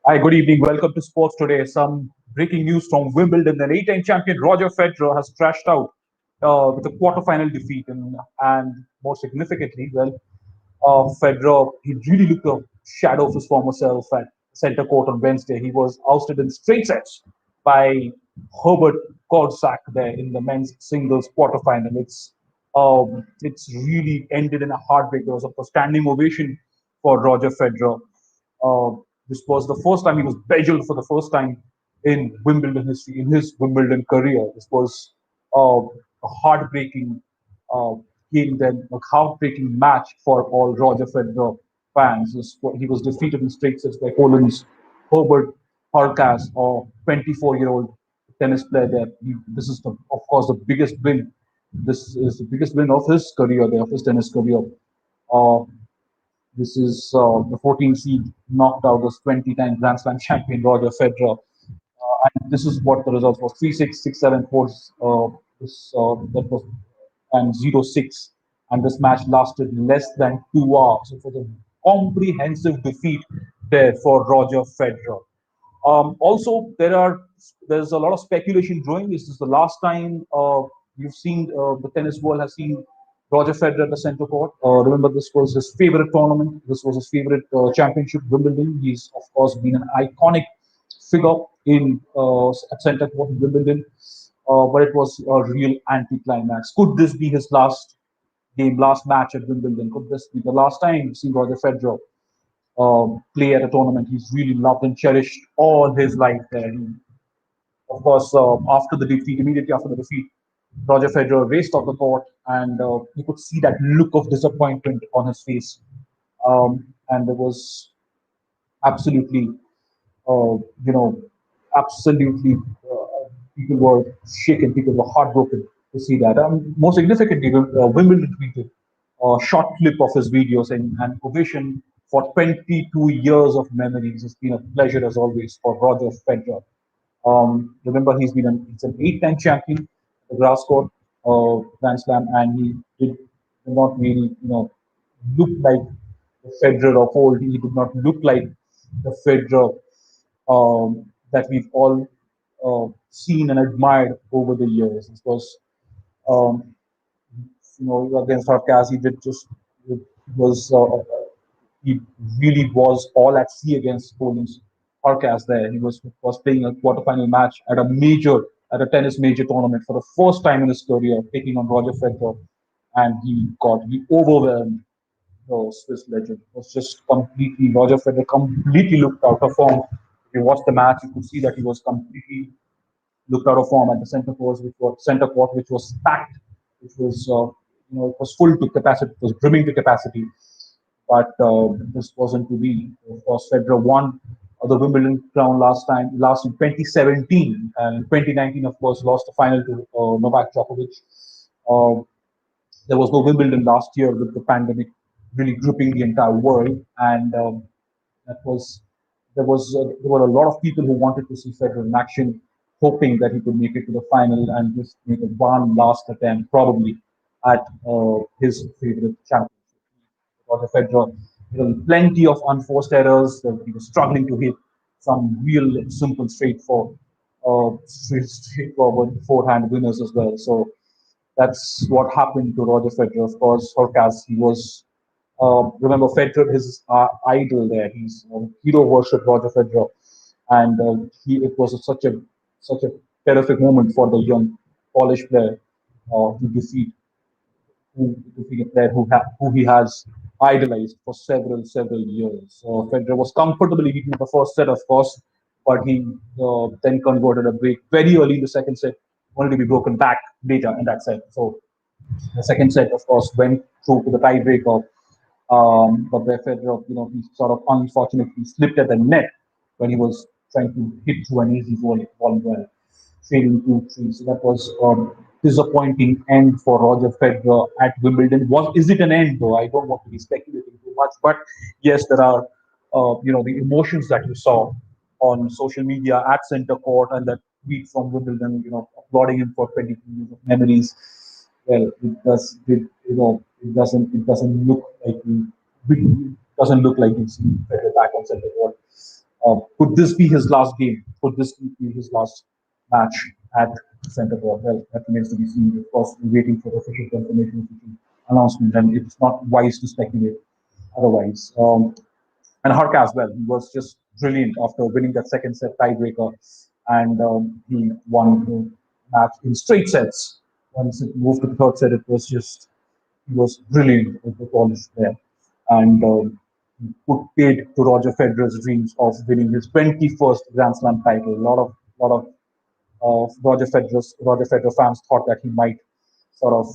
Hi, good evening. Welcome to Sports Today. Some breaking news from Wimbledon. The eight-time champion Roger Federer has crashed out with a quarterfinal defeat, and more significantly, Federer he really looked a shadow of his former self at center court on Wednesday. He was ousted in straight sets by Herbert Korczak there in the men's singles quarterfinal. It's really ended in a heartbreak. There was a standing ovation for Roger Federer. Uh, this was the first time he was bejeweled for the first time in Wimbledon history, in his Wimbledon career. This was a heartbreaking uh, game, then a heartbreaking match for all Roger Federer fans. He was defeated in straight sets by Poland's Herbert Hurkacz, a 24-year-old tennis player. This is, of course, the biggest win. This is the biggest win of his career, of his tennis career. Uh, this is the 14 seed knocked out this 20-time Grand Slam champion Roger Federer. And this is what the result was: 3-6, 6-7, 4. That was and 0-6. And this match lasted less than 2 hours. It was a comprehensive defeat there for Roger Federer. Also, there's a lot of speculation growing. This is the last time you've seen the tennis world has seen Roger Federer at the center court. Remember, this was his favorite tournament. This was his favorite championship, Wimbledon. He's of course been an iconic figure in at center court in Wimbledon. But it was a real anticlimax. Could this be his last game, last match at Wimbledon? Could this be the last time you see Roger Federer play at a tournament he's really loved and cherished all his life there? Of course, after the defeat, immediately after the defeat, Roger Federer raced off the court, and you could see that look of disappointment on his face. And there was absolutely, uh, you know, absolutely, people were shaken, people were heartbroken to see that. More significantly, Wimbledon tweeted a short clip of his video saying, "An ovation for 22 years of memories. It's been a pleasure as always for Roger Federer." Remember, he's an eight-time champion at the grass court Grand Slam, and he did not really, look like the Federer of old. He did not look like the Federer that we've all seen and admired over the years. This was, um, against Hurkacz, he did just it was he really was all at sea against Poland's Hurkacz there. He was playing a quarterfinal match at a tennis major tournament for the first time in his career, taking on Roger Federer, and he overwhelmed the Swiss legend. It was just completely Roger Federer completely looked out of form. If you watch the match, you could see that he was completely looked out of form at the center court, which was packed, which was it was full to capacity, it was brimming to capacity. But this wasn't to be. Of course, Federer won the Wimbledon crown last in 2017, and in 2019, of course, lost the final to Novak Djokovic. Uh, there was no Wimbledon last year with the pandemic really gripping the entire world, and that was there were a lot of people who wanted to see Federer in action, hoping that he could make it to the final and just make a one last attempt, probably at his favorite championship. Roger Federer, plenty of unforced errors that he was struggling to hit some real simple, straightforward forehand winners as well. So that's what happened to Roger Federer. Of course, Hurkacz, he was remember Federer, his idol there. He's hero worship Roger Federer, and it was such a terrific moment for the young Polish player to defeat a player who he has idolized for several years. So Federer was comfortably beaten in the first set, of course, but he then converted a break very early in the second set, only to be broken back later in that set. So the second set, of course, went through to the tiebreaker, but where Federer, he sort of unfortunately slipped at the net when he was trying to hit through an easy ball well, trailing 2-3. So that was disappointing end for Roger Federer at Wimbledon. Is it an end though? I don't want to be speculating too much, but yes, there are the emotions that you saw on social media at center court and that tweet from Wimbledon, applauding him for 22 years of memories. Well, it doesn't look like we it doesn't look like it's Federer back on center court. Could this be his last game? Could this be his last match at centre court? Well, that remains to be seen. Of course, we're waiting for official confirmation, official announcement, and it's not wise to speculate otherwise. And Hark as well. He was just brilliant after winning that second set tiebreaker, and he won the match in straight sets. Once it moved to the third set, it was just he was brilliant with the polish there, and he put paid to Roger Federer's dreams of winning his 21st Grand Slam title. A lot of Roger Federer fans thought that he might sort of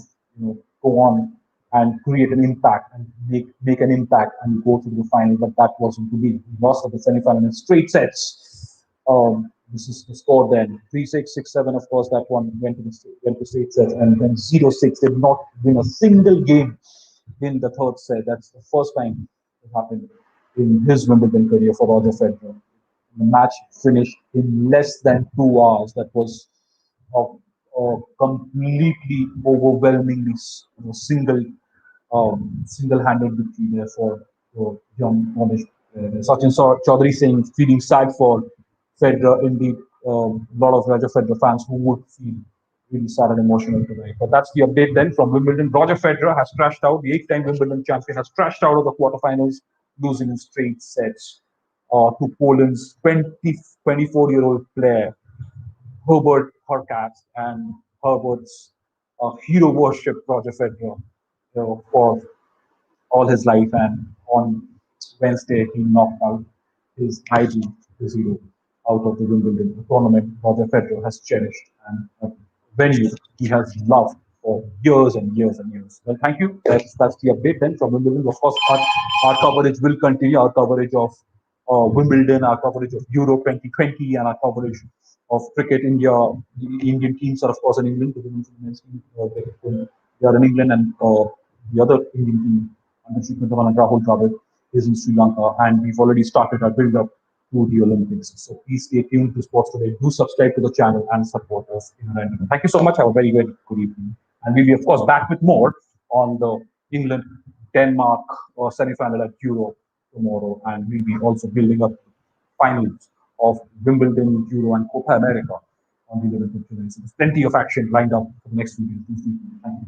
go on and create an impact and make an impact and go to the final, but that wasn't to be. He lost at the semi-final in straight sets. This is the score then 3-6, 6-7. Of course, that one went to straight sets, and then 0-6. Did not win a single game in the third set. That's the first time it happened in his Wimbledon career for Roger Federer. The match finished in less than 2 hours. That was a completely overwhelmingly single-handed victory there for young Polish Sachin Chaudhary saying feeling sad for Federer. Indeed, a lot of Roger Federer fans who would feel really sad and emotional tonight. But that's the update then from Wimbledon. Roger Federer has crashed out. The eight-time Wimbledon champion has crashed out of the quarterfinals, losing in straight sets to Poland's 24-year-old player, Herbert Hurkacz, and Herbert's hero worshipped Roger Federer for all his life. And on Wednesday, he knocked out his IG, his hero, out of the Wimbledon tournament Roger Federer has cherished and a venue he has loved for years and years and years. Well, thank you. That's the update then from Wimbledon. Of course, our coverage will continue. Our coverage of Wimbledon, our coverage of Euro 2020, and our coverage of cricket. The Indian teams are of course in England. The women's team, they are in England, and the other Indian team under treatment of Rahul Dravid is in Sri Lanka, and we've already started our build-up to the Olympics. So please stay tuned to Sports Today. Do subscribe to the channel and support us in London. Thank you so much. Have a very, very good evening. And we'll be, of course, back with more on the England-Denmark semi-final at Euro tomorrow. And we'll be also building up finals of Wimbledon, Euro, and Copa America on the 11th of July. So there's plenty of action lined up for the next few days. Thank you.